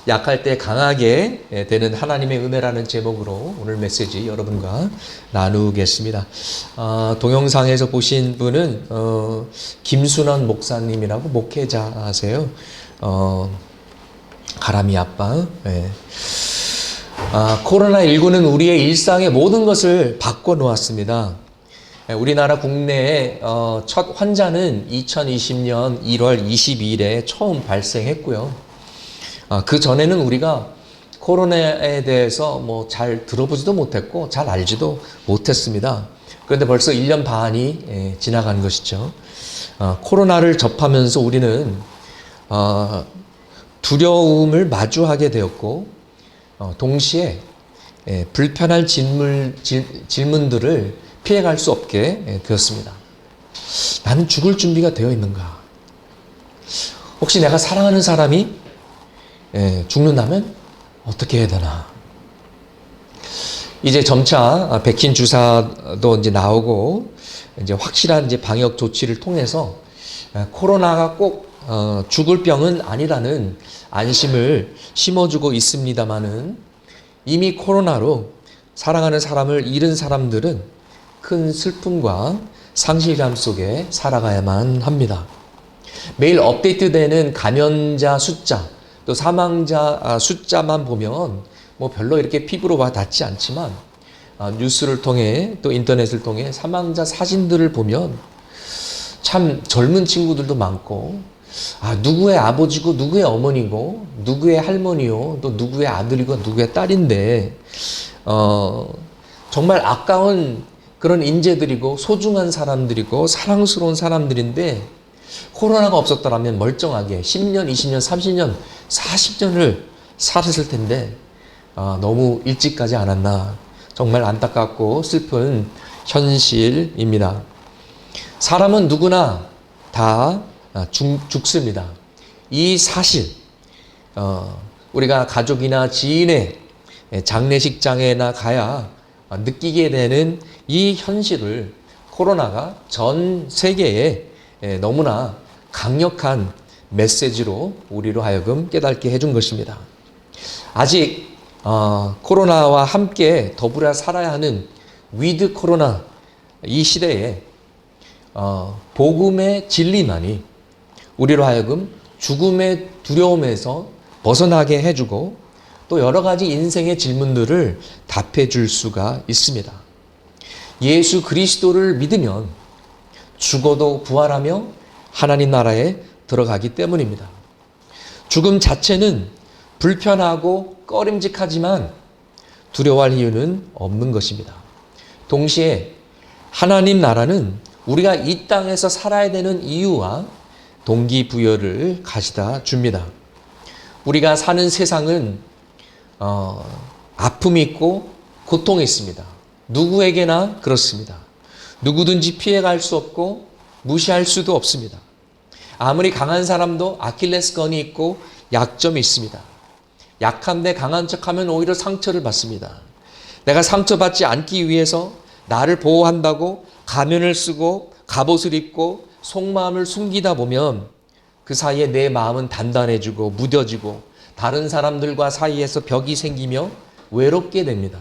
약할 때 강하게 되는 하나님의 은혜라는 제목으로 오늘 메시지 여러분과 나누겠습니다. 동영상에서 보신 분은 김순원 목사님이라고 목회자세요. 가람이 아빠. 네. 코로나19는 우리의 일상의 모든 것을 바꿔놓았습니다. 우리나라 국내에 첫 환자는 2020년 1월 22일에 처음 발생했고요. 그 전에는 우리가 코로나에 대해서 잘 들어보지도 못했고 잘 알지도 못했습니다. 그런데 벌써 1년 반이 지나간 것이죠. 코로나를 접하면서 우리는 두려움을 마주하게 되었고 동시에 불편한 질문들을 피해갈 수 없게 되었습니다. 나는 죽을 준비가 되어 있는가? 혹시 내가 사랑하는 사람이 죽는다면 어떻게 해야 되나? 이제 점차 백신 주사도 이제 나오고 이제 확실한 이제 방역 조치를 통해서 코로나가 꼭 죽을 병은 아니라는 안심을 심어주고 있습니다만은 이미 코로나로 사랑하는 사람을 잃은 사람들은 큰 슬픔과 상실감 속에 살아가야만 합니다. 매일 업데이트되는 감염자 숫자, 또 사망자 숫자만 보면 별로 이렇게 피부로 와 닿지 않지만 뉴스를 통해 또 인터넷을 통해 사망자 사진들을 보면 참 젊은 친구들도 많고 누구의 아버지고 누구의 어머니고 누구의 할머니요 또 누구의 아들이고 누구의 딸인데 정말 아까운 그런 인재들이고 소중한 사람들이고 사랑스러운 사람들인데 코로나가 없었더라면 멀쩡하게 10년, 20년, 30년, 40년을 살았을 텐데 너무 일찍 가지 않았나. 정말 안타깝고 슬픈 현실입니다. 사람은 누구나 다 죽습니다. 이 사실 우리가 가족이나 지인의 장례식장에나 가야 느끼게 되는 이 현실을 코로나가 전 세계에 너무나 강력한 메시지로 우리로 하여금 깨닫게 해준 것입니다. 아직 코로나와 함께 더불어 살아야 하는 위드 코로나 이 시대에 복음의 진리만이 우리로 하여금 죽음의 두려움에서 벗어나게 해주고 또 여러 가지 인생의 질문들을 답해 줄 수가 있습니다. 예수 그리스도를 믿으면 죽어도 부활하며 하나님 나라에 들어가기 때문입니다. 죽음 자체는 불편하고 꺼림직하지만 두려워할 이유는 없는 것입니다. 동시에 하나님 나라는 우리가 이 땅에서 살아야 되는 이유와 동기부여를 가져다 줍니다. 우리가 사는 세상은 아픔이 있고 고통이 있습니다. 누구에게나 그렇습니다. 누구든지 피해갈 수 없고 무시할 수도 없습니다. 아무리 강한 사람도 아킬레스건이 있고 약점이 있습니다. 약한데 강한 척하면 오히려 상처를 받습니다. 내가 상처받지 않기 위해서 나를 보호한다고 가면을 쓰고 갑옷을 입고 속마음을 숨기다 보면 그 사이에 내 마음은 단단해지고 무뎌지고 다른 사람들과 사이에서 벽이 생기며 외롭게 됩니다.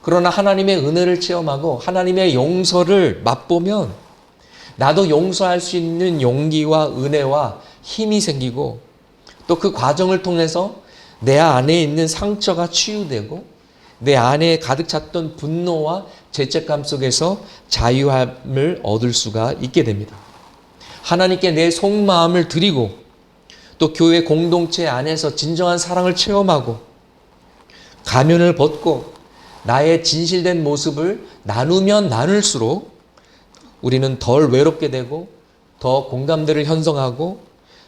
그러나 하나님의 은혜를 체험하고 하나님의 용서를 맛보면 나도 용서할 수 있는 용기와 은혜와 힘이 생기고 또 그 과정을 통해서 내 안에 있는 상처가 치유되고 내 안에 가득 찼던 분노와 죄책감 속에서 자유함을 얻을 수가 있게 됩니다. 하나님께 내 속마음을 드리고 또 교회 공동체 안에서 진정한 사랑을 체험하고 가면을 벗고 나의 진실된 모습을 나누면 나눌수록 우리는 덜 외롭게 되고 더 공감대를 형성하고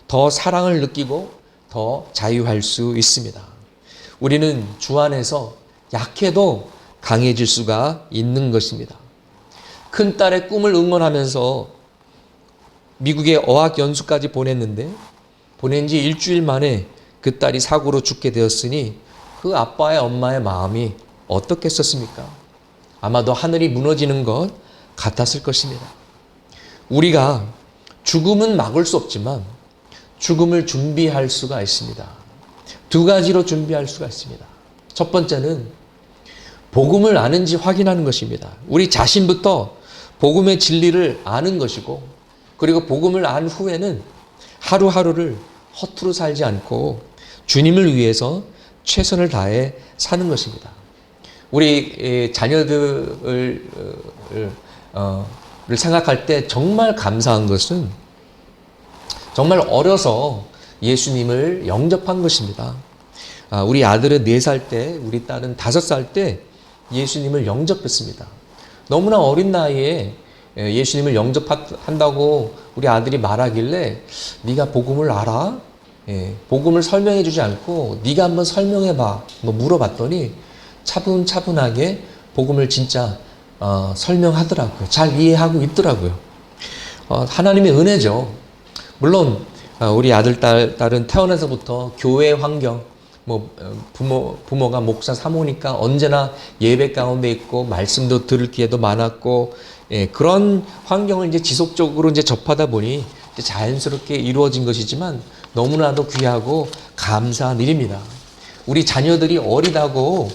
더 사랑을 느끼고 더 자유할 수 있습니다. 우리는 주 안에서 약해도 강해질 수가 있는 것입니다. 큰딸의 꿈을 응원하면서 미국에 어학연수까지 보냈는데 보낸 지 일주일 만에 그 딸이 사고로 죽게 되었으니 그 아빠의 엄마의 마음이 어떻겠었습니까? 아마도 하늘이 무너지는 것 같았을 것입니다. 우리가 죽음은 막을 수 없지만 죽음을 준비할 수가 있습니다. 두 가지로 준비할 수가 있습니다. 첫 번째는 복음을 아는지 확인하는 것입니다. 우리 자신부터 복음의 진리를 아는 것이고, 그리고 복음을 안 후에는 하루하루를 허투루 살지 않고 주님을 위해서 최선을 다해 사는 것입니다. 우리 자녀들을 생각할 때 정말 감사한 것은 정말 어려서 예수님을 영접한 것입니다. 우리 아들은 4살 때, 우리 딸은 5살 때 예수님을 영접했습니다. 너무나 어린 나이에 예수님을 영접한다고 우리 아들이 말하길래 네가 복음을 알아? 복음을 설명해 주지 않고 네가 한번 설명해 봐. 뭐 물어봤더니 차분차분하게 복음을 진짜 설명하더라고요. 잘 이해하고 있더라고요. 하나님의 은혜죠. 물론 우리 아들, 딸은 태어나서부터 교회 환경, 부모가 목사 사모니까 언제나 예배 가운데 있고 말씀도 들을 기회도 많았고, 그런 환경을 이제 지속적으로 이제 접하다 보니 이제 자연스럽게 이루어진 것이지만 너무나도 귀하고 감사한 일입니다. 우리 자녀들이 어리다고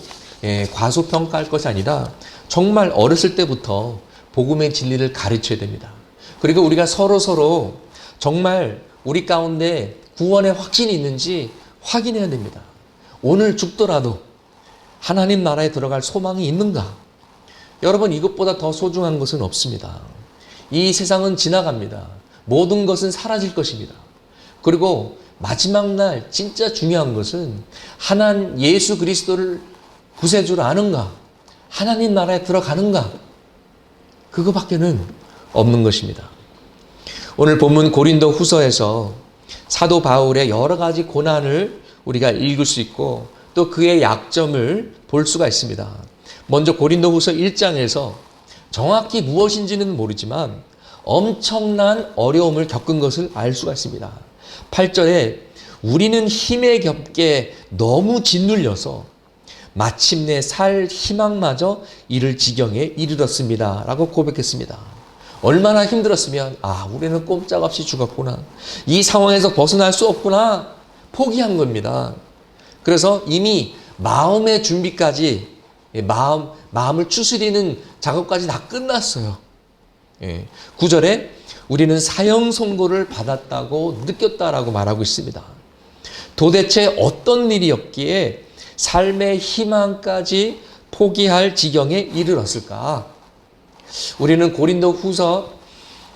과소평가할 것이 아니라 정말 어렸을 때부터 복음의 진리를 가르쳐야 됩니다. 그리고 우리가 서로 정말 우리 가운데 구원의 확신이 있는지 확인해야 됩니다. 오늘 죽더라도 하나님 나라에 들어갈 소망이 있는가? 여러분, 이것보다 더 소중한 것은 없습니다. 이 세상은 지나갑니다. 모든 것은 사라질 것입니다. 그리고 마지막 날 진짜 중요한 것은 예수 그리스도를 구세주로 아는가? 하나님 나라에 들어가는가? 그거밖에는 없는 것입니다. 오늘 본문 고린도 후서에서 사도 바울의 여러 가지 고난을 우리가 읽을 수 있고 또 그의 약점을 볼 수가 있습니다. 먼저 고린도 후서 1장에서 정확히 무엇인지는 모르지만 엄청난 어려움을 겪은 것을 알 수가 있습니다. 8절에 우리는 힘에 겹게 너무 짓눌려서 마침내 살 희망마저 잃을 지경에 이르렀습니다. 라고 고백했습니다. 얼마나 힘들었으면 우리는 꼼짝없이 죽었구나. 이 상황에서 벗어날 수 없구나. 포기한 겁니다. 그래서 이미 마음의 준비까지, 마음을 추스리는 작업까지 다 끝났어요. 9절에 우리는 사형 선고를 받았다고 느꼈다라고 말하고 있습니다. 도대체 어떤 일이었기에 삶의 희망까지 포기할 지경에 이르렀을까? 우리는 고린도 후서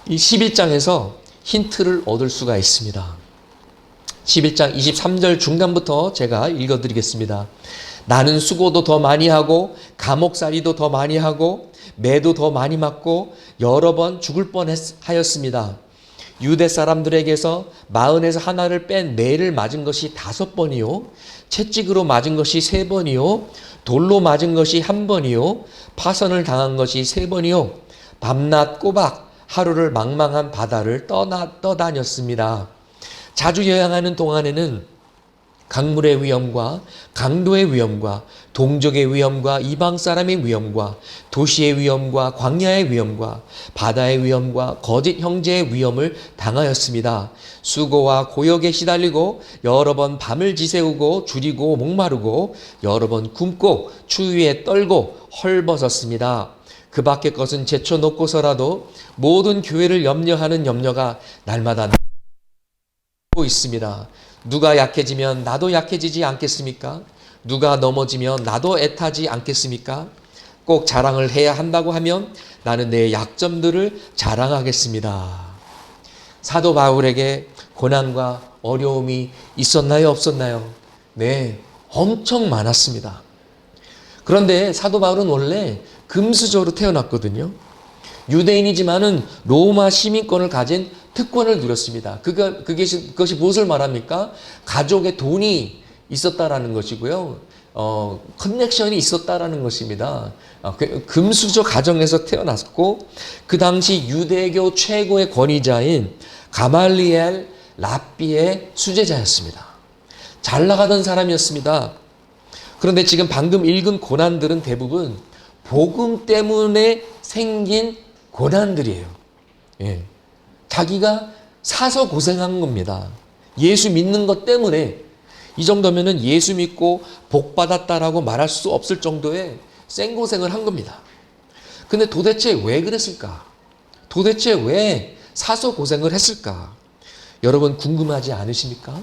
11장에서 힌트를 얻을 수가 있습니다. 11장 23절 중간부터 제가 읽어드리겠습니다. 나는 수고도 더 많이 하고 감옥살이도 더 많이 하고 매도 더 많이 맞고 여러 번 죽을 뻔하였습니다. 유대 사람들에게서 마흔에서 하나를 뺀 매를 맞은 것이 5번이요, 채찍으로 맞은 것이 3번이요, 돌로 맞은 것이 1번이요, 파선을 당한 것이 3번이요, 밤낮 꼬박 하루를 망망한 바다를 떠다녔습니다. 자주 여행하는 동안에는 강물의 위험과 강도의 위험과 동족의 위험과 이방 사람의 위험과 도시의 위험과 광야의 위험과 바다의 위험과 거짓 형제의 위험을 당하였습니다. 수고와 고역에 시달리고 여러 번 밤을 지새우고 줄이고 목마르고 여러 번 굶고 추위에 떨고 헐벗었습니다. 그 밖의 것은 제쳐놓고서라도 모든 교회를 염려하는 염려가 날마다 있습니다. 누가 약해지면 나도 약해지지 않겠습니까? 누가 넘어지면 나도 애타지 않겠습니까? 꼭 자랑을 해야 한다고 하면 나는 내 약점들을 자랑하겠습니다. 사도 바울에게 고난과 어려움이 있었나요? 없었나요? 네, 엄청 많았습니다. 그런데 사도 바울은 원래 금수저로 태어났거든요. 유대인이지만은 로마 시민권을 가진 특권을 누렸습니다. 그것이 무엇을 말합니까? 가족의 돈이 있었다라는 것이고요. 커넥션이 있었다라는 것입니다. 금수저 가정에서 태어났고 그 당시 유대교 최고의 권위자인 가말리엘 랍비의 수제자였습니다. 잘 나가던 사람이었습니다. 그런데 지금 방금 읽은 고난들은 대부분 복음 때문에 생긴 고난들이에요. 자기가 사서 고생한 겁니다. 예수 믿는 것 때문에 이 정도면은 예수 믿고 복 받았다라고 말할 수 없을 정도의 생고생을 한 겁니다. 근데 도대체 왜 그랬을까? 도대체 왜 사소 고생을 했을까? 여러분 궁금하지 않으십니까?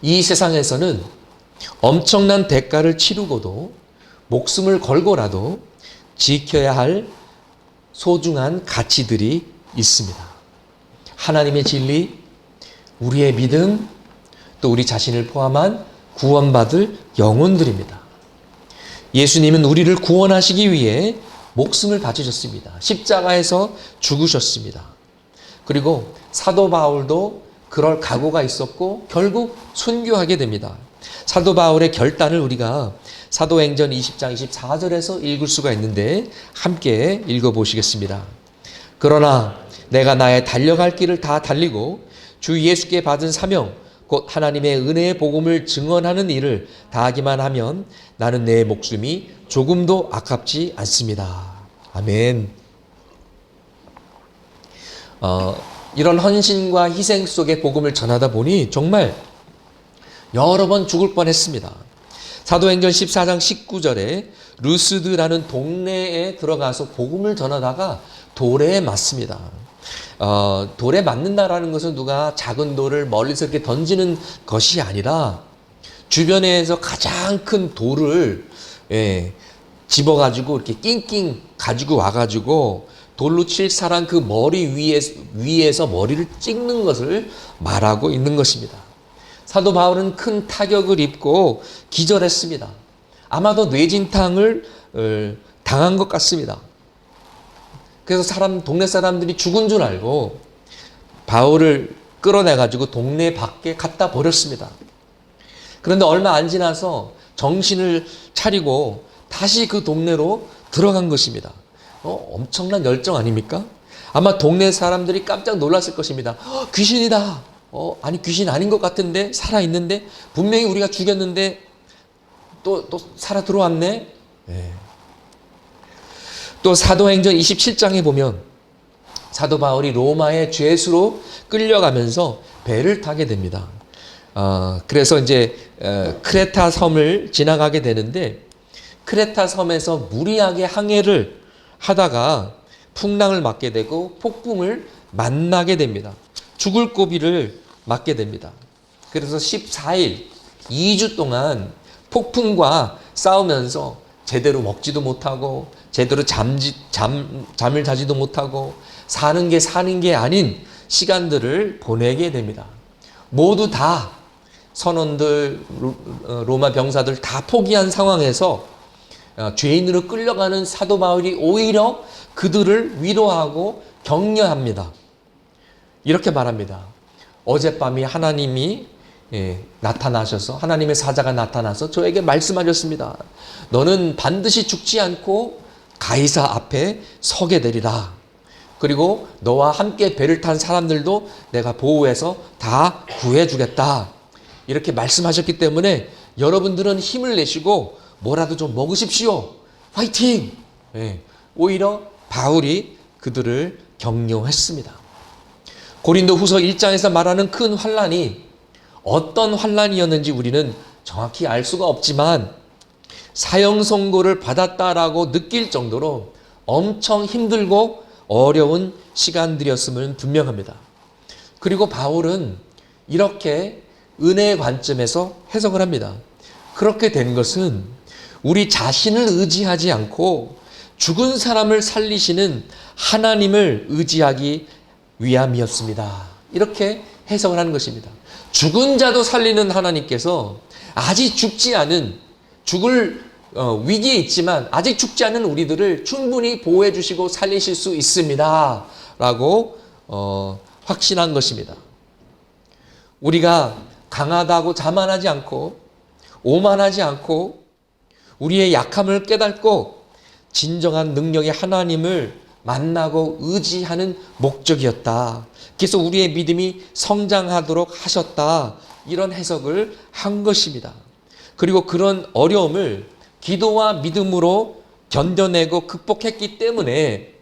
이 세상에서는 엄청난 대가를 치르고도 목숨을 걸고라도 지켜야 할 소중한 가치들이 있습니다. 하나님의 진리, 우리의 믿음, 또 우리 자신을 포함한 구원받을 영혼들입니다. 예수님은 우리를 구원하시기 위해 목숨을 바치셨습니다. 십자가에서 죽으셨습니다. 그리고 사도 바울도 그럴 각오가 있었고 결국 순교하게 됩니다. 사도 바울의 결단을 우리가 사도행전 20장 24절에서 읽을 수가 있는데 함께 읽어보시겠습니다. 그러나 내가 나의 달려갈 길을 다 달리고 주 예수께 받은 사명 곧 하나님의 은혜의 복음을 증언하는 일을 다하기만 하면 나는 내 목숨이 조금도 아깝지 않습니다. 아멘. 이런 헌신과 희생 속의 복음을 전하다 보니 정말 여러 번 죽을 뻔했습니다. 사도행전 14장 19절에 루스드라는 동네에 들어가서 복음을 전하다가 돌에 맞습니다. 돌에 맞는다라는 것은 누가 작은 돌을 멀리서 이렇게 던지는 것이 아니라 주변에서 가장 큰 돌을 집어가지고 이렇게 낑낑 가지고 와가지고 돌로 칠 사람 그 머리 위에서 머리를 찍는 것을 말하고 있는 것입니다. 사도 바울은 큰 타격을 입고 기절했습니다. 아마도 뇌진탕을 당한 것 같습니다. 그래서 동네 사람들이 죽은 줄 알고 바울을 끌어내가지고 동네 밖에 갖다 버렸습니다. 그런데 얼마 안 지나서 정신을 차리고 다시 그 동네로 들어간 것입니다. 엄청난 열정 아닙니까? 아마 동네 사람들이 깜짝 놀랐을 것입니다. 귀신이다. 아니 귀신 아닌 것 같은데 살아있는데 분명히 우리가 죽였는데 또 살아 들어왔네. 네. 또 사도행전 27장에 보면 사도 바울이 로마의 죄수로 끌려가면서 배를 타게 됩니다. 그래서 이제 크레타 섬을 지나가게 되는데 크레타 섬에서 무리하게 항해를 하다가 풍랑을 맞게 되고 폭풍을 만나게 됩니다. 죽을 고비를 맞게 됩니다. 그래서 14일, 2주 동안 폭풍과 싸우면서 제대로 먹지도 못하고 제대로 잠을 자지도 못하고 사는 게 아닌 시간들을 보내게 됩니다. 모두 다 선원들, 로마 병사들 다 포기한 상황에서 죄인으로 끌려가는 사도 바울이 오히려 그들을 위로하고 격려합니다. 이렇게 말합니다. 어젯밤이 하나님이 나타나셔서 하나님의 사자가 나타나서 저에게 말씀하셨습니다. 너는 반드시 죽지 않고 가이사 앞에 서게 되리라. 그리고 너와 함께 배를 탄 사람들도 내가 보호해서 다 구해주겠다. 이렇게 말씀하셨기 때문에 여러분들은 힘을 내시고 뭐라도 좀 먹으십시오. 화이팅! 오히려 바울이 그들을 격려했습니다. 고린도 후서 1장에서 말하는 큰 환난이 어떤 환난이었는지 우리는 정확히 알 수가 없지만 사형 선고를 받았다라고 느낄 정도로 엄청 힘들고 어려운 시간들이었음을 분명합니다. 그리고 바울은 이렇게 은혜의 관점에서 해석을 합니다. 그렇게 된 것은 우리 자신을 의지하지 않고 죽은 사람을 살리시는 하나님을 의지하기 위함이었습니다. 이렇게 해석을 하는 것입니다. 죽은 자도 살리는 하나님께서 아직 죽지 않은 죽을 위기에 있지만 아직 죽지 않은 우리들을 충분히 보호해 주시고 살리실 수 있습니다. 라고 확신한 것입니다. 우리가 강하다고 자만하지 않고 오만하지 않고 우리의 약함을 깨닫고 진정한 능력의 하나님을 만나고 의지하는 목적이었다. 그래서 우리의 믿음이 성장하도록 하셨다. 이런 해석을 한 것입니다. 그리고 그런 어려움을 기도와 믿음으로 견뎌내고 극복했기 때문에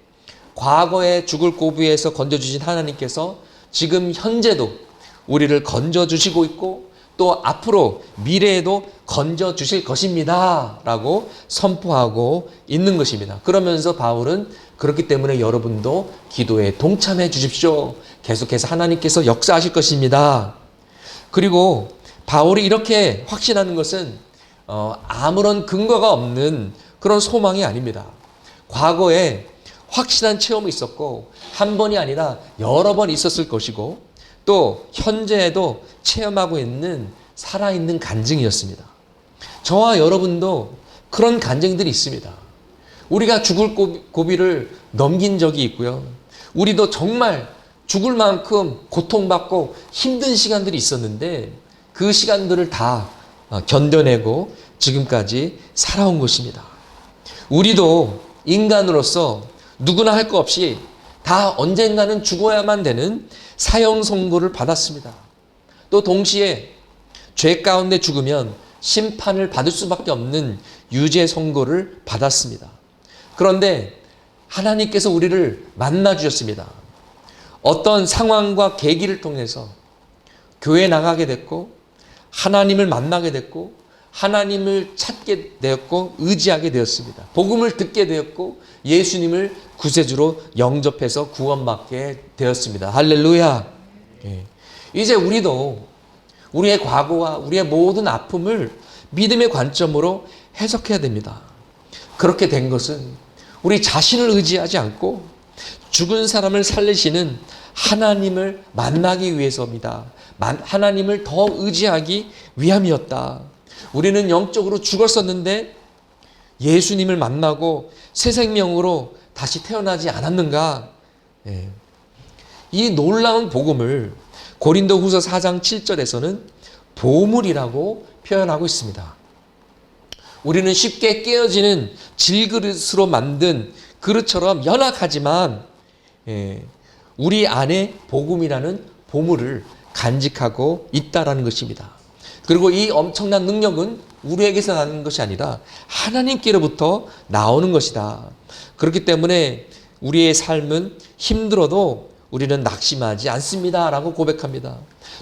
과거에 죽을 고비에서 건져주신 하나님께서 지금 현재도 우리를 건져주시고 있고 또 앞으로 미래에도 건져 주실 것입니다 라고 선포하고 있는 것입니다. 그러면서 바울은 그렇기 때문에 여러분도 기도에 동참해 주십시오. 계속해서 하나님께서 역사하실 것입니다. 그리고 바울이 이렇게 확신하는 것은 아무런 근거가 없는 그런 소망이 아닙니다. 과거에 확실한 체험이 있었고 한 번이 아니라 여러 번 있었을 것이고 또 현재에도 체험하고 있는 살아있는 간증이었습니다. 저와 여러분도 그런 간증들이 있습니다. 우리가 죽을 고비를 넘긴 적이 있고요. 우리도 정말 죽을 만큼 고통받고 힘든 시간들이 있었는데 그 시간들을 다 견뎌내고 지금까지 살아온 것입니다. 우리도 인간으로서 누구나 할 거 없이 다 언젠가는 죽어야만 되는 사형 선고를 받았습니다. 또 동시에 죄 가운데 죽으면 심판을 받을 수밖에 없는 유죄 선고를 받았습니다. 그런데 하나님께서 우리를 만나 주셨습니다. 어떤 상황과 계기를 통해서 교회에 나가게 됐고 하나님을 만나게 됐고 하나님을 찾게 되었고 의지하게 되었습니다. 복음을 듣게 되었고 예수님을 구세주로 영접해서 구원받게 되었습니다. 할렐루야. 이제 우리도 우리의 과거와 우리의 모든 아픔을 믿음의 관점으로 해석해야 됩니다. 그렇게 된 것은 우리 자신을 의지하지 않고 죽은 사람을 살리시는 하나님을 만나기 위해서입니다. 하나님을 더 의지하기 위함이었다. 우리는 영적으로 죽었었는데 예수님을 만나고 새 생명으로 다시 태어나지 않았는가? 이 놀라운 복음을 고린도후서 4장 7절에서는 보물이라고 표현하고 있습니다. 우리는 쉽게 깨어지는 질그릇으로 만든 그릇처럼 연약하지만 우리 안에 복음이라는 보물을 간직하고 있다라는 것입니다. 그리고 이 엄청난 능력은 우리에게서 나는 것이 아니라 하나님께로부터 나오는 것이다. 그렇기 때문에 우리의 삶은 힘들어도 우리는 낙심하지 않습니다 라고 고백합니다.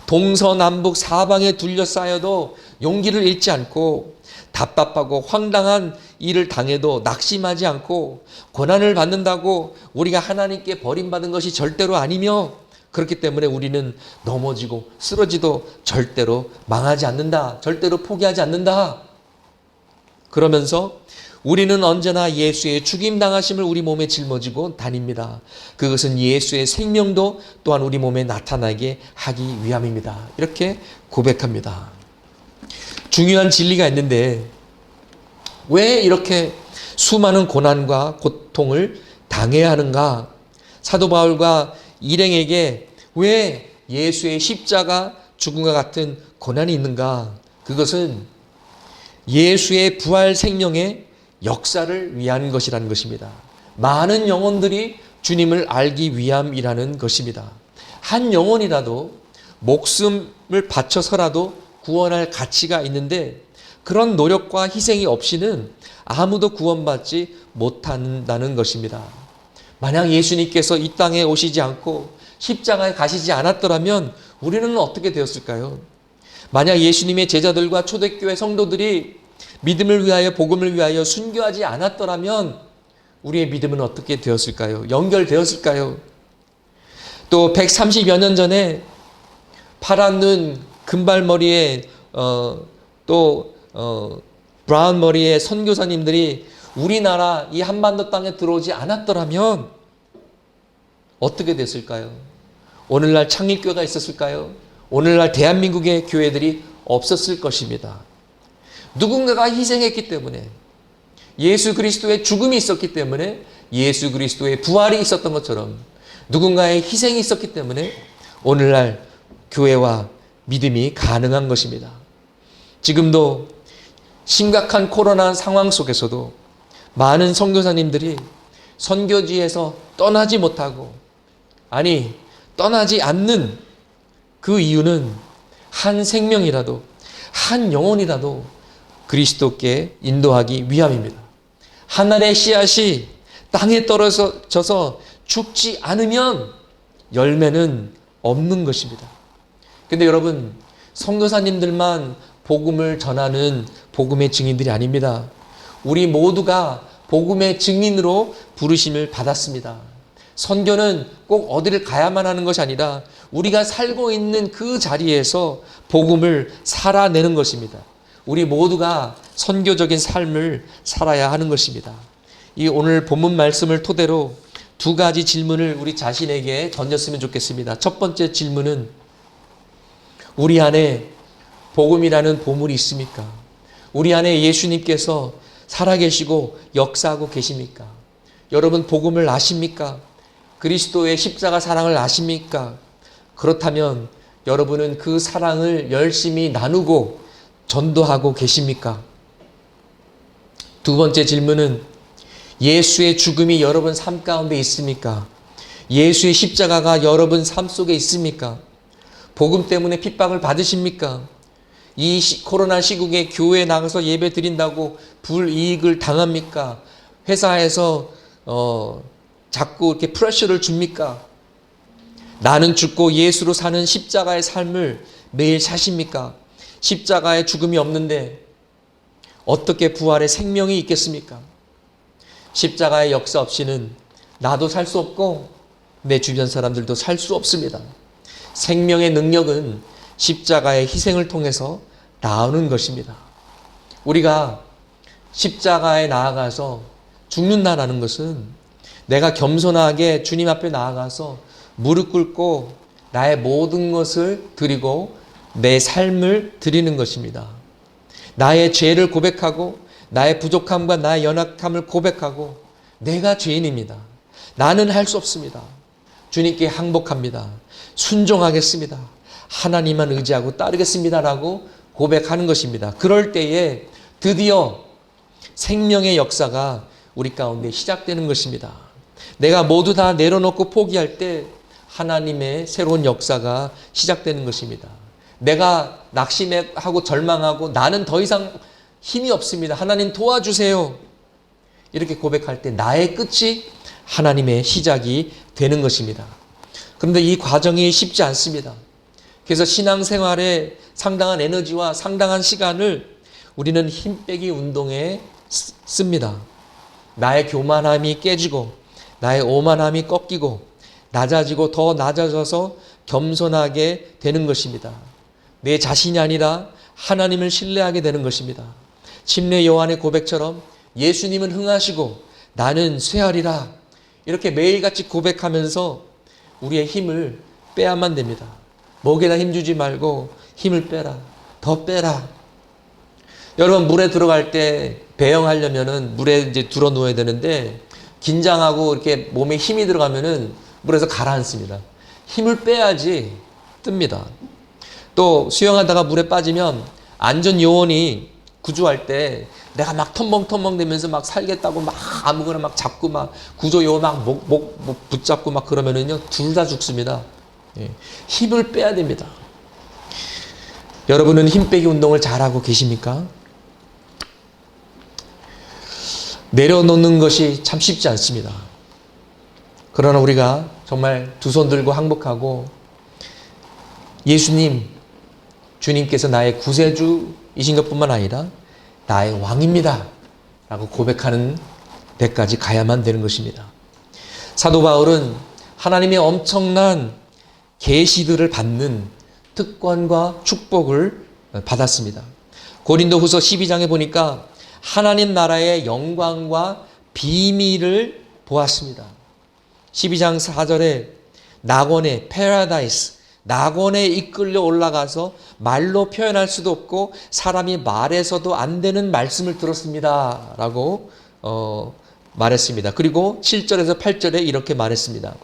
동서남북 사방에 둘러싸여도 용기를 잃지 않고 답답하고 황당한 일을 당해도 낙심하지 않고 고난을 받는다고 우리가 하나님께 버림받은 것이 절대로 아니며 그렇기 때문에 우리는 넘어지고 쓰러지도 절대로 망하지 않는다. 절대로 포기하지 않는다. 그러면서 우리는 언제나 예수의 죽임당하심을 우리 몸에 짊어지고 다닙니다. 그것은 예수의 생명도 또한 우리 몸에 나타나게 하기 위함입니다. 이렇게 고백합니다. 중요한 진리가 있는데 왜 이렇게 수많은 고난과 고통을 당해야 하는가? 사도 바울과 일행에게 왜 예수의 십자가 죽음과 같은 고난이 있는가? 그것은 예수의 부활 생명의 역사를 위한 것이라는 것입니다. 많은 영혼들이 주님을 알기 위함이라는 것입니다. 한 영혼이라도 목숨을 바쳐서라도 구원할 가치가 있는데 그런 노력과 희생이 없이는 아무도 구원받지 못한다는 것입니다. 만약 예수님께서 이 땅에 오시지 않고 십자가에 가시지 않았더라면 우리는 어떻게 되었을까요? 만약 예수님의 제자들과 초대교회 성도들이 믿음을 위하여 복음을 위하여 순교하지 않았더라면 우리의 믿음은 어떻게 되었을까요? 연결되었을까요? 또 130여 년 전에 파란 눈 금발머리에 브라운 머리의 선교사님들이 우리나라 이 한반도 땅에 들어오지 않았더라면 어떻게 됐을까요? 오늘날 창립교회가 있었을까요? 오늘날 대한민국의 교회들이 없었을 것입니다. 누군가가 희생했기 때문에 예수 그리스도의 죽음이 있었기 때문에 예수 그리스도의 부활이 있었던 것처럼 누군가의 희생이 있었기 때문에 오늘날 교회와 믿음이 가능한 것입니다. 지금도 심각한 코로나 상황 속에서도 많은 선교사님들이 선교지에서 떠나지 못하고 떠나지 않는 그 이유는 한 생명이라도 한 영혼이라도 그리스도께 인도하기 위함입니다. 하늘의 씨앗이 땅에 떨어져서 죽지 않으면 열매는 없는 것입니다. 근데 여러분 선교사님들만 복음을 전하는 복음의 증인들이 아닙니다. 우리 모두가 복음의 증인으로 부르심을 받았습니다. 선교는 꼭 어디를 가야만 하는 것이 아니라 우리가 살고 있는 그 자리에서 복음을 살아내는 것입니다. 우리 모두가 선교적인 삶을 살아야 하는 것입니다. 이 오늘 본문 말씀을 토대로 두 가지 질문을 우리 자신에게 던졌으면 좋겠습니다. 첫 번째 질문은 우리 안에 복음이라는 보물이 있습니까? 우리 안에 예수님께서 살아계시고 역사하고 계십니까? 여러분 복음을 아십니까? 그리스도의 십자가 사랑을 아십니까? 그렇다면 여러분은 그 사랑을 열심히 나누고 전도하고 계십니까? 두 번째 질문은 예수의 죽음이 여러분 삶 가운데 있습니까? 예수의 십자가가 여러분 삶 속에 있습니까? 복음 때문에 핍박을 받으십니까? 이 코로나 시국에 교회에 나가서 예배 드린다고 불이익을 당합니까? 회사에서 자꾸 이렇게 프레셔를 줍니까? 나는 죽고 예수로 사는 십자가의 삶을 매일 사십니까? 십자가의 죽음이 없는데 어떻게 부활의 생명이 있겠습니까? 십자가의 역사 없이는 나도 살 수 없고 내 주변 사람들도 살 수 없습니다. 생명의 능력은 십자가의 희생을 통해서 나오는 것입니다. 우리가 십자가에 나아가서 죽는다라는 것은 내가 겸손하게 주님 앞에 나아가서 무릎 꿇고 나의 모든 것을 드리고 내 삶을 드리는 것입니다. 나의 죄를 고백하고 나의 부족함과 나의 연약함을 고백하고 내가 죄인입니다. 나는 할 수 없습니다. 주님께 항복합니다. 순종하겠습니다. 하나님만 의지하고 따르겠습니다라고 고백하는 것입니다. 그럴 때에 드디어 생명의 역사가 우리 가운데 시작되는 것입니다. 내가 모두 다 내려놓고 포기할 때 하나님의 새로운 역사가 시작되는 것입니다. 내가 낙심하고 절망하고 나는 더 이상 힘이 없습니다. 하나님 도와주세요. 이렇게 고백할 때 나의 끝이 하나님의 시작이 되는 것입니다. 그런데 이 과정이 쉽지 않습니다. 그래서 신앙생활에 상당한 에너지와 상당한 시간을 우리는 힘 빼기 운동에 씁니다. 나의 교만함이 깨지고 나의 오만함이 꺾이고 낮아지고 더 낮아져서 겸손하게 되는 것입니다. 내 자신이 아니라 하나님을 신뢰하게 되는 것입니다. 침례 요한의 고백처럼 예수님은 흥하시고 나는 쇠하리라 이렇게 매일같이 고백하면서 우리의 힘을 빼야만 됩니다. 목에다 힘주지 말고 힘을 빼라. 더 빼라. 여러분 물에 들어갈 때 배영하려면은 물에 이제 들어 누워야 되는데 긴장하고 이렇게 몸에 힘이 들어가면은 물에서 가라앉습니다. 힘을 빼야지 뜹니다. 또 수영하다가 물에 빠지면 안전 요원이 구조할 때 내가 막 텀벙텀벙 되면서 막 살겠다고 막 아무거나 막 잡고 막 구조 요원 막 목 붙잡고 막 그러면은요 둘 다 죽습니다. 예. 힘을 빼야 됩니다. 여러분은 힘 빼기 운동을 잘하고 계십니까? 내려놓는 것이 참 쉽지 않습니다. 그러나 우리가 정말 두 손 들고 항복하고 예수님, 주님께서 나의 구세주이신 것뿐만 아니라 나의 왕입니다 라고 고백하는 데까지 가야만 되는 것입니다. 사도 바울은 하나님의 엄청난 계시들을 받는 특권과 축복을 받았습니다. 고린도후서 12장에 보니까 하나님 나라의 영광과 비밀을 보았습니다. 12장 4절에 낙원의 패러다이스, 낙원에 이끌려 올라가서 말로 표현할 수도 없고 사람이 말해서도 안 되는 말씀을 들었습니다 라고 말했습니다. 그리고 7절에서 8절에 이렇게 말했습니다.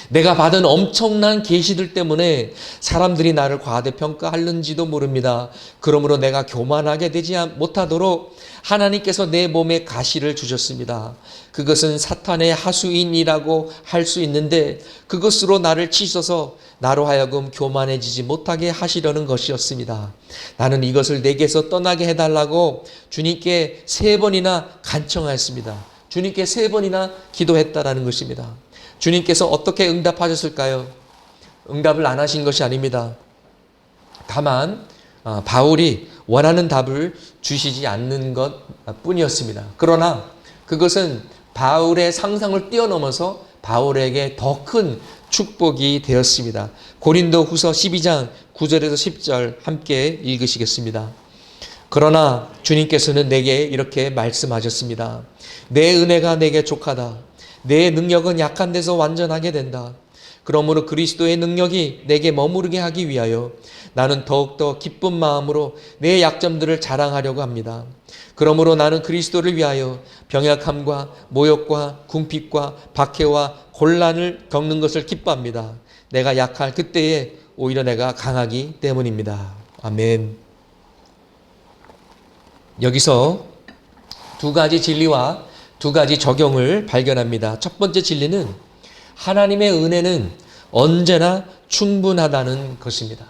내가 받은 엄청난 계시들 때문에 사람들이 나를 과대평가하는지도 모릅니다. 그러므로 내가 교만하게 되지 못하도록 하나님께서 내 몸에 가시를 주셨습니다. 그것은 사탄의 하수인이라고 할 수 있는데 그것으로 나를 치셔서 나로 하여금 교만해지지 못하게 하시려는 것이었습니다. 나는 이것을 내게서 떠나게 해달라고 주님께 3번이나 간청하였습니다. 주님께 3번이나 기도했다라는 것입니다. 주님께서 어떻게 응답하셨을까요? 응답을 안 하신 것이 아닙니다. 다만 바울이 원하는 답을 주시지 않는 것 뿐이었습니다. 그러나 그것은 바울의 상상을 뛰어넘어서 바울에게 더 큰 축복이 되었습니다. 고린도 후서 12장 9절에서 10절 함께 읽으시겠습니다. 그러나 주님께서는 내게 이렇게 말씀하셨습니다. 내 은혜가 내게 족하다. 내 능력은 약한 데서 완전하게 된다. 그러므로 그리스도의 능력이 내게 머무르게 하기 위하여 나는 더욱더 기쁜 마음으로 내 약점들을 자랑하려고 합니다. 그러므로 나는 그리스도를 위하여 병약함과 모욕과 궁핍과 박해와 곤란을 겪는 것을 기뻐합니다. 내가 약할 그때에 오히려 내가 강하기 때문입니다. 아멘. 여기서 두 가지 진리와 두 가지 적용을 발견합니다. 첫 번째 진리는 하나님의 은혜는 언제나 충분하다는 것입니다.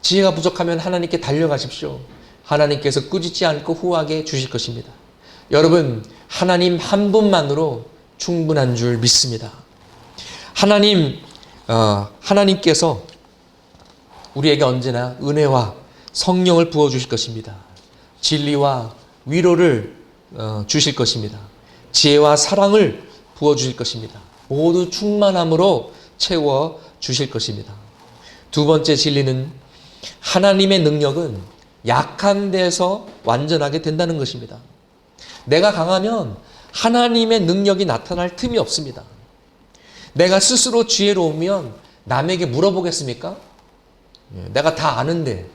지혜가 부족하면 하나님께 달려가십시오. 하나님께서 꾸짖지 않고 후하게 주실 것입니다. 여러분, 하나님 한 분만으로 충분한 줄 믿습니다. 하나님께서 우리에게 언제나 은혜와 성령을 부어주실 것입니다. 진리와 위로를 주실 것입니다. 지혜와 사랑을 부어주실 것입니다. 모두 충만함으로 채워주실 것입니다. 두 번째 진리는 하나님의 능력은 약한 데서 완전하게 된다는 것입니다. 내가 강하면 하나님의 능력이 나타날 틈이 없습니다. 내가 스스로 지혜로우면 남에게 물어보겠습니까? 내가 다 아는데.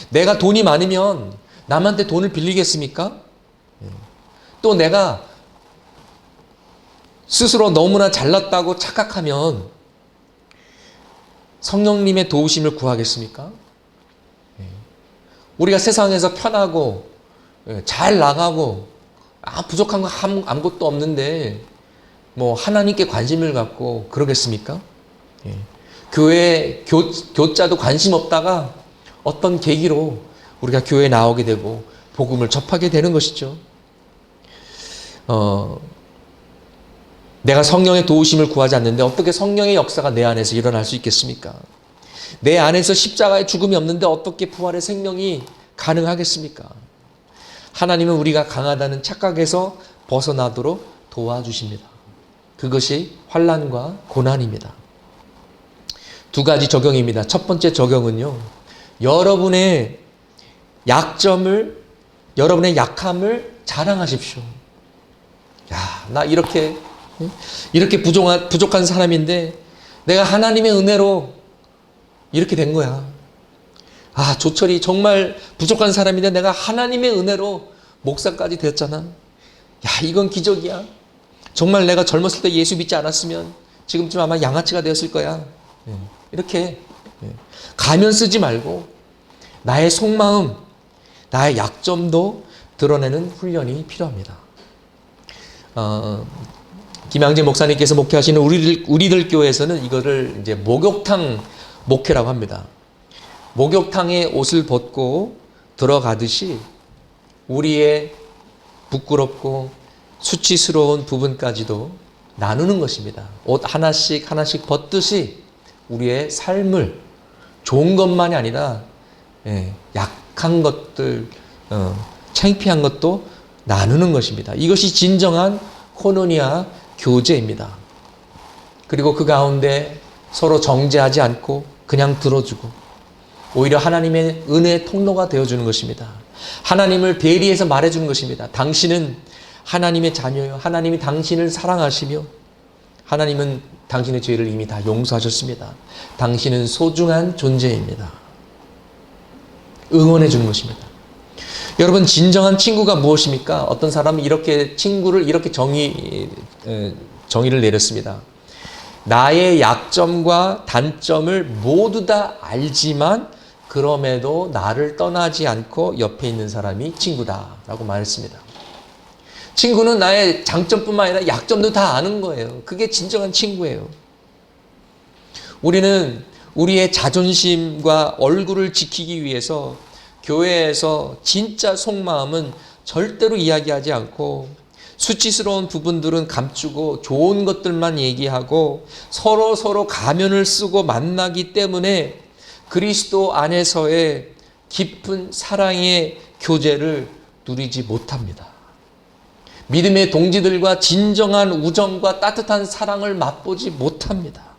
내가 돈이 많으면 남한테 돈을 빌리겠습니까? 또 내가 스스로 너무나 잘났다고 착각하면 성령님의 도우심을 구하겠습니까? 우리가 세상에서 편하고 잘 나가고 부족한 거 아무것도 없는데 뭐 하나님께 관심을 갖고 그러겠습니까? 교회 교자도 관심 없다가 어떤 계기로 우리가 교회에 나오게 되고 복음을 접하게 되는 것이죠. 내가 성령의 도우심을 구하지 않는데 어떻게 성령의 역사가 내 안에서 일어날 수 있겠습니까? 내 안에서 십자가의 죽음이 없는데 어떻게 부활의 생명이 가능하겠습니까? 하나님은 우리가 강하다는 착각에서 벗어나도록 도와주십니다. 그것이 환난과 고난입니다. 두 가지 적용입니다. 첫 번째 적용은요, 여러분의 약함을 자랑하십시오. 야, 나 이렇게 부족한 사람인데 내가 하나님의 은혜로 이렇게 된 거야. 조철이 정말 부족한 사람인데 내가 하나님의 은혜로 목사까지 되었잖아. 야, 이건 기적이야. 정말 내가 젊었을 때 예수 믿지 않았으면 지금쯤 아마 양아치가 되었을 거야. 이렇게 가면 쓰지 말고 나의 속마음, 나의 약점도 드러내는 훈련이 필요합니다. 김양재 목사님께서 목회하시는 우리들 교회에서는 이거를 이제 목욕탕 목회라고 합니다. 목욕탕에 옷을 벗고 들어가듯이 우리의 부끄럽고 수치스러운 부분까지도 나누는 것입니다. 옷 하나씩 벗듯이 우리의 삶을 좋은 것만이 아니라 약한 것들, 창피한 것도 나누는 것입니다. 이것이 진정한 코노니아 교제입니다. 그리고 그 가운데 서로 정죄하지 않고 그냥 들어주고 오히려 하나님의 은혜의 통로가 되어주는 것입니다. 하나님을 대리해서 말해주는 것입니다. 당신은 하나님의 자녀요. 하나님이 당신을 사랑하시며 하나님은 당신의 죄를 이미 다 용서하셨습니다. 당신은 소중한 존재입니다. 응원해 주는 것입니다. 여러분, 진정한 친구가 무엇입니까? 어떤 사람은 친구를 이렇게 정의를 내렸습니다. 나의 약점과 단점을 모두 다 알지만 그럼에도 나를 떠나지 않고 옆에 있는 사람이 친구다라고 말했습니다. 친구는 나의 장점뿐만 아니라 약점도 다 아는 거예요. 그게 진정한 친구예요. 우리는 우리의 자존심과 얼굴을 지키기 위해서 교회에서 진짜 속마음은 절대로 이야기하지 않고 수치스러운 부분들은 감추고 좋은 것들만 얘기하고 서로 가면을 쓰고 만나기 때문에 그리스도 안에서의 깊은 사랑의 교제를 누리지 못합니다. 믿음의 동지들과 진정한 우정과 따뜻한 사랑을 맛보지 못합니다.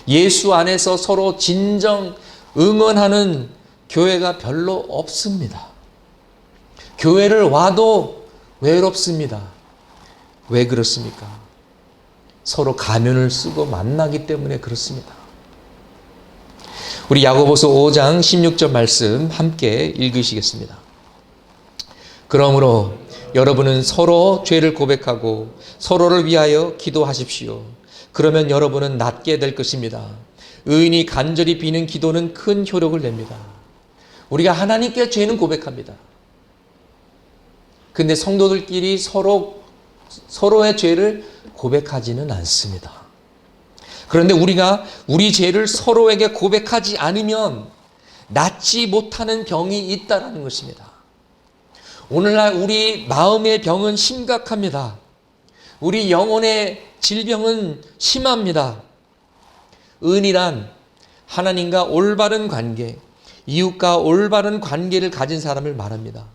예수 안에서 서로 진정 응원하는 교회가 별로 없습니다. 교회를 와도 외롭습니다. 왜 그렇습니까? 서로 가면을 쓰고 만나기 때문에 그렇습니다. 우리 야고보서 5장 16절 말씀 함께 읽으시겠습니다. 그러므로 여러분은 서로 죄를 고백하고 서로를 위하여 기도하십시오. 그러면 여러분은 낫게 될 것입니다. 의인이 간절히 비는 기도는 큰 효력을 냅니다. 우리가 하나님께 죄는 고백합니다. 근데 성도들끼리 서로의 죄를 고백하지는 않습니다. 그런데 우리가 우리 죄를 서로에게 고백하지 않으면 낫지 못하는 병이 있다는 것입니다. 오늘날 우리 마음의 병은 심각합니다. 우리 영혼의 질병은 심합니다. 은이란 하나님과 올바른 관계, 이웃과 올바른 관계를 가진 사람을 말합니다.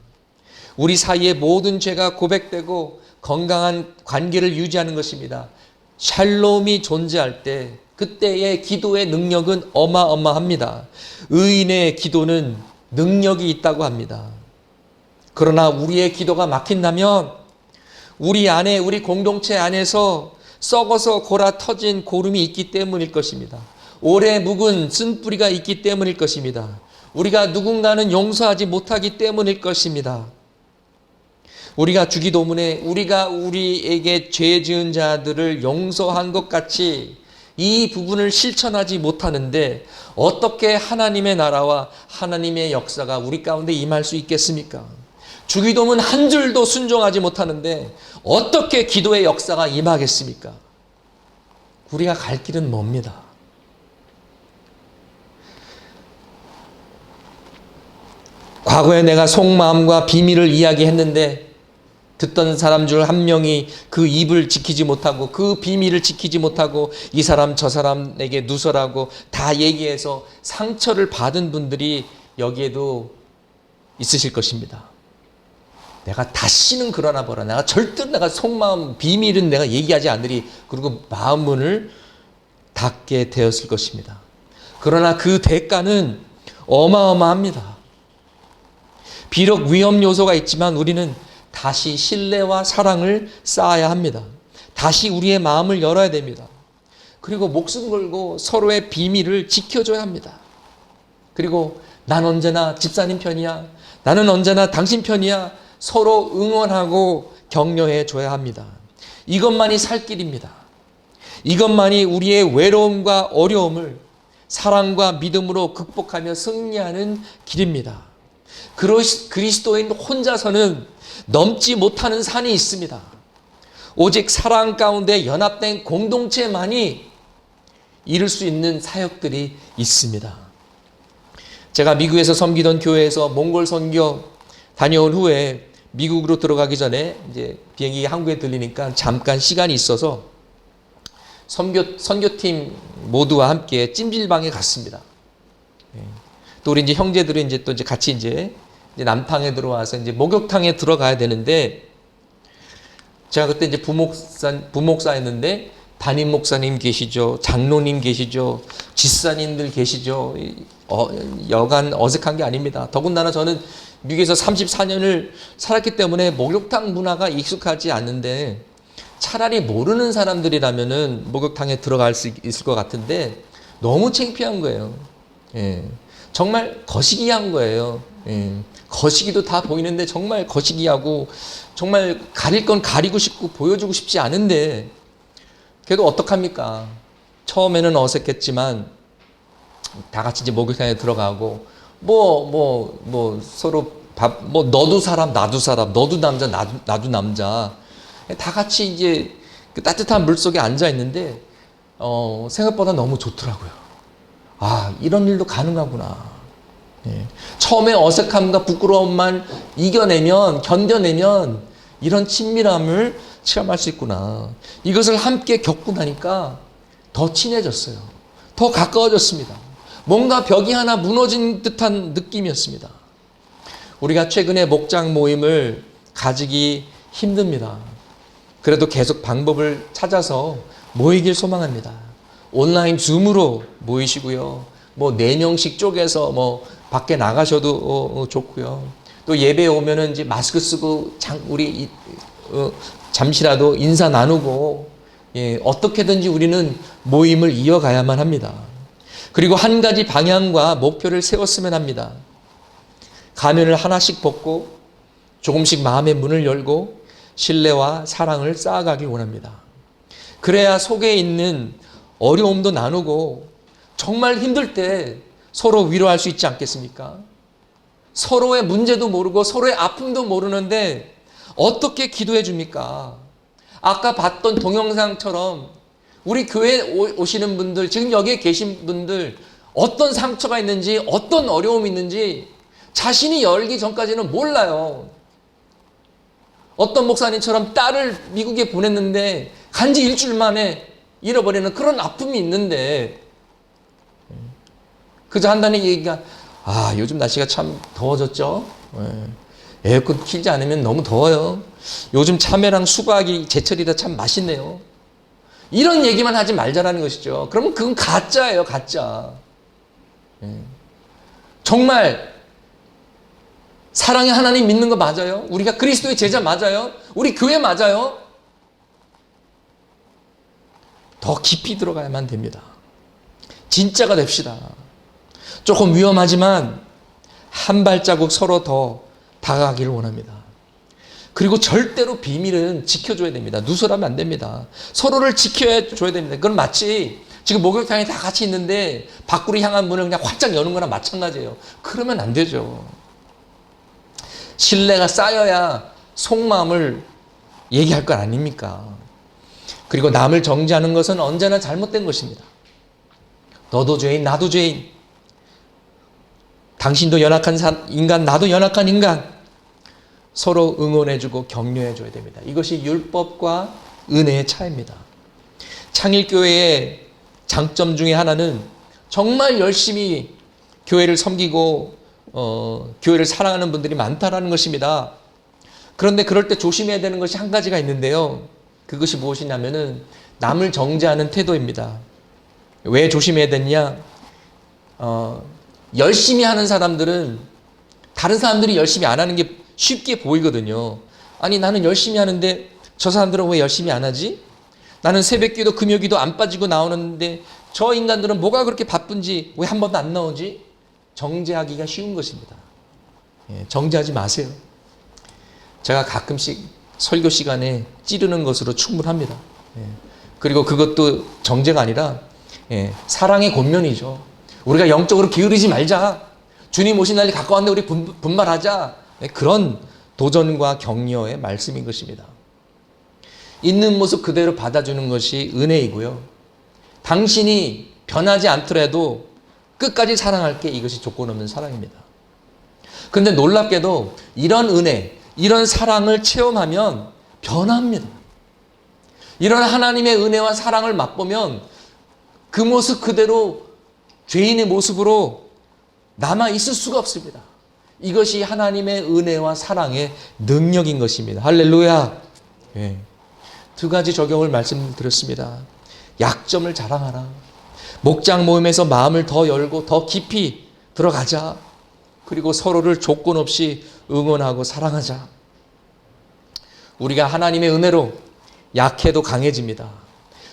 우리 사이의 모든 죄가 고백되고 건강한 관계를 유지하는 것입니다. 샬롬이 존재할 때 그때의 기도의 능력은 어마어마합니다. 의인의 기도는 능력이 있다고 합니다. 그러나 우리의 기도가 막힌다면 우리 안에, 우리 공동체 안에서 썩어서 골아 터진 고름이 있기 때문일 것입니다. 오래 묵은 쓴뿌리가 있기 때문일 것입니다. 우리가 누군가는 용서하지 못하기 때문일 것입니다. 우리가 주기도문에 우리가 우리에게 죄 지은 자들을 용서한 것 같이 이 부분을 실천하지 못하는데 어떻게 하나님의 나라와 하나님의 역사가 우리 가운데 임할 수 있겠습니까? 주기도문 한 줄도 순종하지 못하는데 어떻게 기도의 역사가 임하겠습니까? 우리가 갈 길은 멉니다. 과거에 내가 속마음과 비밀을 이야기했는데 듣던 사람 중 한 명이 그 입을 지키지 못하고 그 비밀을 지키지 못하고 이 사람 저 사람에게 누설하고 다 얘기해서 상처를 받은 분들이 여기에도 있으실 것입니다. 내가 다시는 그러나 보라. 내가 절대로 내가 속마음 비밀은 내가 얘기하지 않으리. 그리고 마음문을 닫게 되었을 것입니다. 그러나 그 대가는 어마어마합니다. 비록 위험 요소가 있지만 우리는 다시 신뢰와 사랑을 쌓아야 합니다. 다시 우리의 마음을 열어야 됩니다. 그리고 목숨 걸고 서로의 비밀을 지켜줘야 합니다. 그리고 난 언제나 집사님 편이야. 나는 언제나 당신 편이야. 서로 응원하고 격려해 줘야 합니다. 이것만이 살 길입니다. 이것만이 우리의 외로움과 어려움을 사랑과 믿음으로 극복하며 승리하는 길입니다. 그리스도인 혼자서는 넘지 못하는 산이 있습니다. 오직 사랑 가운데 연합된 공동체만이 이룰 수 있는 사역들이 있습니다. 제가 미국에서 섬기던 교회에서 몽골 선교 다녀온 후에 미국으로 들어가기 전에 이제 비행기 한국에 들리니까 잠깐 시간이 있어서 선교팀 모두와 함께 찜질방에 갔습니다. 또 우리 이제 형제들이 이제 또 이제 같이 이제 남탕에 들어와서 이제 목욕탕에 들어가야 되는데 제가 그때 이제 부목사였는데 담임 목사님 계시죠, 장로님 계시죠, 집사님들 계시죠. 여간 어색한 게 아닙니다. 더군다나 저는 미국에서 34년을 살았기 때문에 목욕탕 문화가 익숙하지 않는데 차라리 모르는 사람들이라면은 목욕탕에 들어갈 수 있을 것 같은데 너무 창피한 거예요. 예. 정말 거시기한 거예요. 예. 거시기도 다 보이는데 정말 거시기하고 정말 가릴 건 가리고 싶고 보여주고 싶지 않은데 그래도 어떡합니까? 처음에는 어색했지만 다 같이 이제 목욕탕에 들어가고 서로 너도 사람 나도 사람 너도 남자 나도 남자 다 같이 이제 그 따뜻한 물 속에 앉아 있는데 생각보다 너무 좋더라고요. 아, 이런 일도 가능하구나. 예. 처음에 어색함과 부끄러움만 견뎌내면 이런 친밀함을 체험할 수 있구나. 이것을 함께 겪고 나니까 더 친해졌어요. 더 가까워졌습니다. 뭔가 벽이 하나 무너진 듯한 느낌이었습니다. 우리가 최근에 목장 모임을 가지기 힘듭니다. 그래도 계속 방법을 찾아서 모이길 소망합니다. 온라인 줌으로 모이시고요. 뭐 4명씩 쪼개서 뭐 밖에 나가셔도 좋고요. 또 예배 오면은 이제 마스크 쓰고 우리 잠시라도 인사 나누고, 어떻게든지 우리는 모임을 이어가야만 합니다. 그리고 한 가지 방향과 목표를 세웠으면 합니다. 가면을 하나씩 벗고 조금씩 마음의 문을 열고 신뢰와 사랑을 쌓아가길 원합니다. 그래야 속에 있는 어려움도 나누고 정말 힘들 때 서로 위로할 수 있지 않겠습니까? 서로의 문제도 모르고 서로의 아픔도 모르는데 어떻게 기도해 줍니까? 아까 봤던 동영상처럼 우리 교회에 오시는 분들, 지금 여기에 계신 분들 어떤 상처가 있는지, 어떤 어려움이 있는지 자신이 열기 전까지는 몰라요. 어떤 목사님처럼 딸을 미국에 보냈는데 간지 일주일 만에 잃어버리는 그런 아픔이 있는데, 그저 한다는 얘기가, 요즘 날씨가 참 더워졌죠? 에어컨 켜지 않으면 너무 더워요. 요즘 참외랑 수박이 제철이라 참 맛있네요. 이런 얘기만 하지 말자라는 것이죠. 그러면 그건 가짜예요, 가짜. 정말 사랑의 하나님 믿는 거 맞아요? 우리가 그리스도의 제자 맞아요? 우리 교회 맞아요? 더 깊이 들어가야만 됩니다. 진짜가 됩시다. 조금 위험하지만 한 발자국 서로 더 다가가기를 원합니다. 그리고 절대로 비밀은 지켜줘야 됩니다. 누설하면 안 됩니다. 서로를 지켜줘야 됩니다. 그건 마치 지금 목욕탕에 다 같이 있는데 밖으로 향한 문을 그냥 활짝 여는 거랑 마찬가지예요. 그러면 안 되죠. 신뢰가 쌓여야 속마음을 얘기할 것 아닙니까? 그리고 남을 정죄하는 것은 언제나 잘못된 것입니다. 너도 죄인, 나도 죄인. 당신도 연약한 인간, 나도 연약한 인간. 서로 응원해주고 격려해줘야 됩니다. 이것이 율법과 은혜의 차이입니다. 창일교회의 장점 중에 하나는 정말 열심히 교회를 섬기고 교회를 사랑하는 분들이 많다라는 것입니다. 그런데 그럴 때 조심해야 되는 것이 한 가지가 있는데요. 그것이 무엇이냐면은 남을 정죄하는 태도입니다. 왜 조심해야 되냐? 열심히 하는 사람들은 다른 사람들이 열심히 안 하는 게 쉽게 보이거든요. 아니, 나는 열심히 하는데 저 사람들은 왜 열심히 안 하지? 나는 새벽기도 금요기도 안 빠지고 나오는데 저 인간들은 뭐가 그렇게 바쁜지 왜 한 번도 안 나오지? 정죄하기가 쉬운 것입니다. 정죄하지 마세요. 제가 가끔씩 설교 시간에 찌르는 것으로 충분합니다. 그리고 그것도 정죄가 아니라 사랑의 권면이죠. 우리가 영적으로 기울이지 말자. 주님 오신 날이 가까웠는데 우리 분발하자. 그런 도전과 격려의 말씀인 것입니다. 있는 모습 그대로 받아주는 것이 은혜이고요. 당신이 변하지 않더라도 끝까지 사랑할게, 이것이 조건 없는 사랑입니다. 그런데 놀랍게도 이런 은혜, 이런 사랑을 체험하면 변합니다. 이런 하나님의 은혜와 사랑을 맛보면 그 모습 그대로 죄인의 모습으로 남아 있을 수가 없습니다. 이것이 하나님의 은혜와 사랑의 능력인 것입니다. 할렐루야. 두 가지 적용을 말씀드렸습니다. 약점을 자랑하라. 목장 모임에서 마음을 더 열고 더 깊이 들어가자. 그리고 서로를 조건 없이 응원하고 사랑하자. 우리가 하나님의 은혜로 약해도 강해집니다.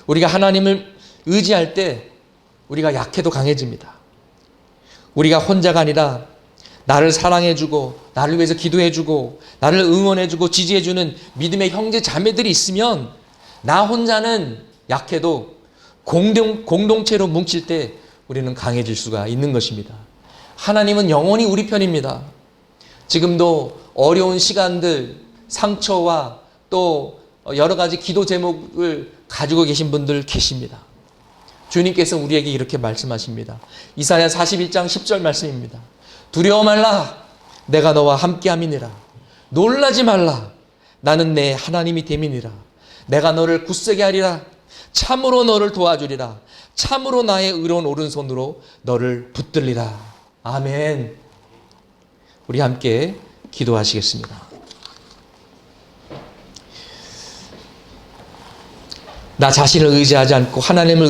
우리가 하나님을 의지할 때 우리가 약해도 강해집니다. 우리가 혼자가 아니라 나를 사랑해주고 나를 위해서 기도해주고 나를 응원해주고 지지해주는 믿음의 형제 자매들이 있으면 나 혼자는 약해도 공동체로 뭉칠 때 우리는 강해질 수가 있는 것입니다. 하나님은 영원히 우리 편입니다. 지금도 어려운 시간들, 상처와 또 여러 가지 기도 제목을 가지고 계신 분들 계십니다. 주님께서 우리에게 이렇게 말씀하십니다. 이사야 41장 10절 말씀입니다. 두려워 말라. 내가 너와 함께함이니라. 놀라지 말라. 나는 내 하나님이 됨이니라. 내가 너를 굳세게 하리라. 참으로 너를 도와주리라. 참으로 나의 의로운 오른손으로 너를 붙들리라. 아멘. 우리 함께 기도하시겠습니다. 나 자신을 의지하지 않고 하나님을